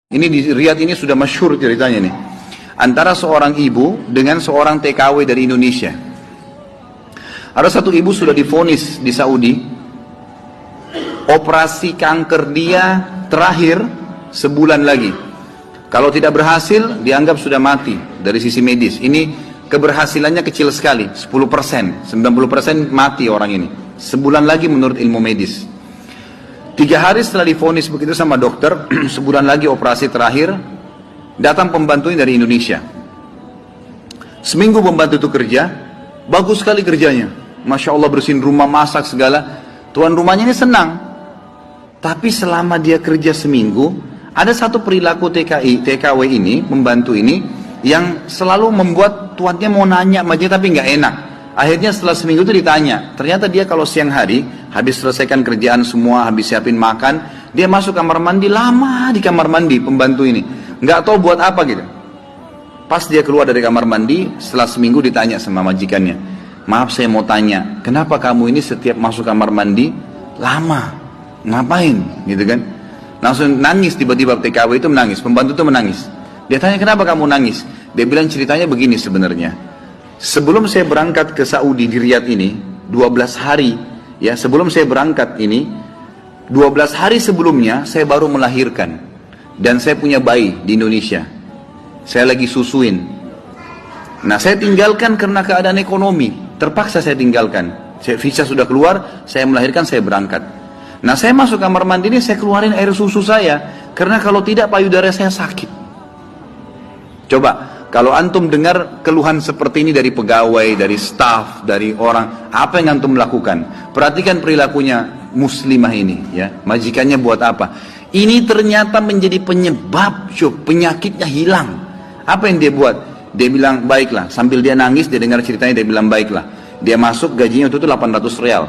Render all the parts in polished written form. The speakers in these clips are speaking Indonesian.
Ini di Riyadh ini sudah masyhur ceritanya nih. Antara seorang ibu dengan seorang TKW dari Indonesia. Ada satu ibu sudah divonis di Saudi. Operasi kanker dia terakhir sebulan lagi. Kalau tidak berhasil, dianggap sudah mati dari sisi medis. Ini keberhasilannya kecil sekali, 10%. 90% mati orang ini. Sebulan lagi menurut ilmu medis. 3 hari setelah divonis begitu sama dokter, sebulan lagi operasi terakhir, datang pembantunya dari Indonesia. Seminggu pembantu itu kerja, bagus sekali kerjanya. Masya Allah bersihin rumah, masak segala. Tuan rumahnya ini senang. Tapi selama dia kerja seminggu, ada satu perilaku TKW ini, pembantu ini, yang selalu membuat tuannya mau nanya sama dia tapi nggak enak. Akhirnya setelah seminggu itu ditanya, ternyata dia kalau siang hari, habis selesaikan kerjaan semua, habis siapin makan, dia masuk kamar mandi, lama di kamar mandi pembantu ini. Nggak tahu buat apa gitu. Pas dia keluar dari kamar mandi, setelah seminggu ditanya sama majikannya, maaf saya mau tanya, kenapa kamu ini setiap masuk kamar mandi, lama, ngapain gitu kan. Langsung nangis tiba-tiba TKW itu menangis, pembantu itu menangis. Dia tanya kenapa kamu nangis, dia bilang ceritanya begini sebenarnya. Sebelum saya berangkat ke Saudi di Riyadh ini, 12 hari, ya sebelum saya berangkat ini, 12 hari sebelumnya saya baru melahirkan. Dan saya punya bayi di Indonesia. Saya lagi susuin. Nah saya tinggalkan karena keadaan ekonomi. Terpaksa saya tinggalkan. Visa sudah keluar, saya melahirkan, saya berangkat. Nah saya masuk kamar mandi ini, saya keluarin air susu saya. Karena kalau tidak payudara saya sakit. Coba. Kalau antum dengar keluhan seperti ini dari pegawai, dari staf, dari orang, apa yang antum lakukan? Perhatikan perilakunya muslimah ini, ya. Majikannya buat apa? Ini ternyata menjadi penyebab, penyakitnya hilang. Apa yang dia buat? Dia bilang, baiklah. Sambil dia nangis, dia dengar ceritanya, dia bilang, baiklah. Dia masuk, gajinya itu 800 rial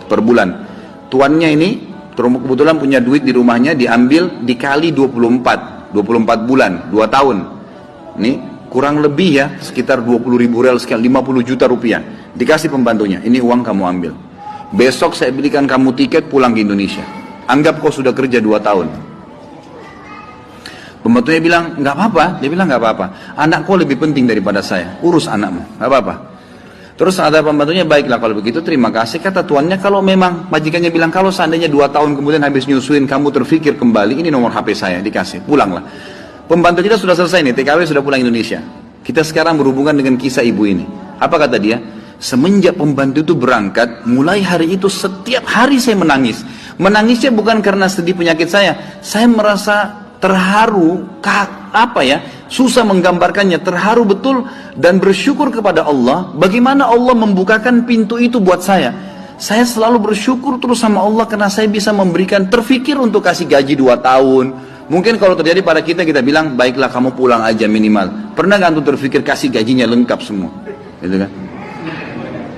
per bulan. Tuannya ini, kebetulan punya duit di rumahnya, diambil dikali 24 bulan, 2 tahun. Ini kurang lebih ya, sekitar 20.000 rial sekian, 50 juta rupiah. Dikasih pembantunya, ini uang kamu ambil. Besok saya belikan kamu tiket pulang ke Indonesia. Anggap kau sudah kerja 2 tahun. Pembantunya bilang, nggak apa-apa. Dia bilang, nggak apa-apa. Anak kau lebih penting daripada saya. Urus anakmu, nggak apa-apa. Terus ada pembantunya, baiklah kalau begitu terima kasih. Kata tuannya, kalau memang majikannya bilang, kalau seandainya 2 tahun kemudian habis nyusuin, kamu terfikir kembali, ini nomor HP saya, dikasih, pulanglah. Pembantu kita sudah selesai nih, TKW sudah pulang Indonesia. Kita sekarang berhubungan dengan kisah ibu ini. Apa kata dia? Semenjak pembantu itu berangkat, mulai hari itu setiap hari saya menangis. Menangisnya bukan karena sedih penyakit saya merasa terharu, susah menggambarkannya, terharu betul dan bersyukur kepada Allah. Bagaimana Allah membukakan pintu itu buat saya. Saya selalu bersyukur terus sama Allah karena saya bisa memberikan, terfikir untuk kasih gaji 2 tahun. Mungkin kalau terjadi pada kita bilang, baiklah kamu pulang aja minimal. Pernah nggak antum terfikir kasih gajinya lengkap semua? Gitu kan?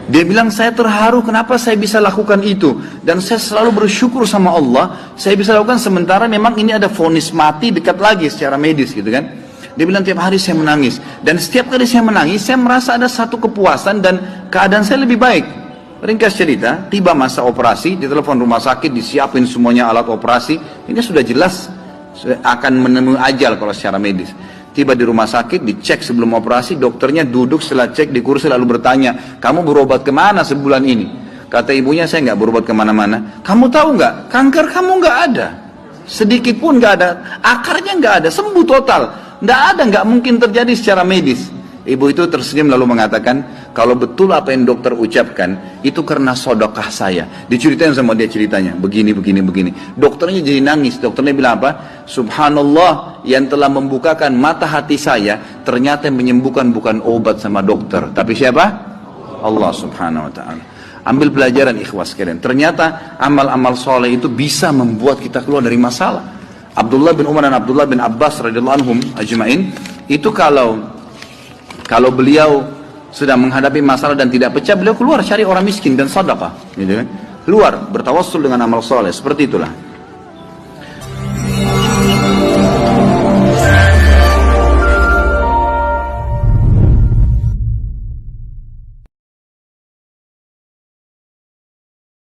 Dia bilang, saya terharu kenapa saya bisa lakukan itu. Dan saya selalu bersyukur sama Allah, saya bisa lakukan sementara memang ini ada vonis mati dekat lagi secara medis gitu kan. Dia bilang tiap hari saya menangis. Dan setiap kali saya menangis, saya merasa ada satu kepuasan dan keadaan saya lebih baik. Ringkas cerita, tiba masa operasi, ditelepon rumah sakit, disiapin semuanya alat operasi. Ini sudah jelas akan menemui ajal kalau secara medis. Tiba di rumah sakit, dicek sebelum operasi, dokternya duduk setelah cek di kursi lalu bertanya, kamu berobat kemana sebulan ini? Kata ibunya, saya nggak berobat kemana-mana. Kamu tahu nggak, kanker kamu nggak ada, sedikit pun nggak ada, akarnya nggak ada, sembuh total, nggak mungkin terjadi secara medis. Ibu itu tersenyum lalu mengatakan, kalau betul apa yang dokter ucapkan, itu karena sedekah saya. Diceritain sama dia ceritanya, begini. Dokternya jadi nangis, dokternya bilang apa? Subhanallah, yang telah membukakan mata hati saya, ternyata yang menyembuhkan bukan obat sama dokter. Tapi siapa? Allah subhanahu wa ta'ala. Ambil pelajaran ikhwas sekalian. Ternyata amal-amal soleh itu bisa membuat kita keluar dari masalah. Abdullah bin Umar dan Abdullah bin Abbas radhiyallahu anhum ajma'in, itu kalau beliau sedang menghadapi masalah dan tidak pecah, beliau keluar cari orang miskin dan sedekah, gitu kan? Keluar bertawassul dengan amal soleh, seperti itulah.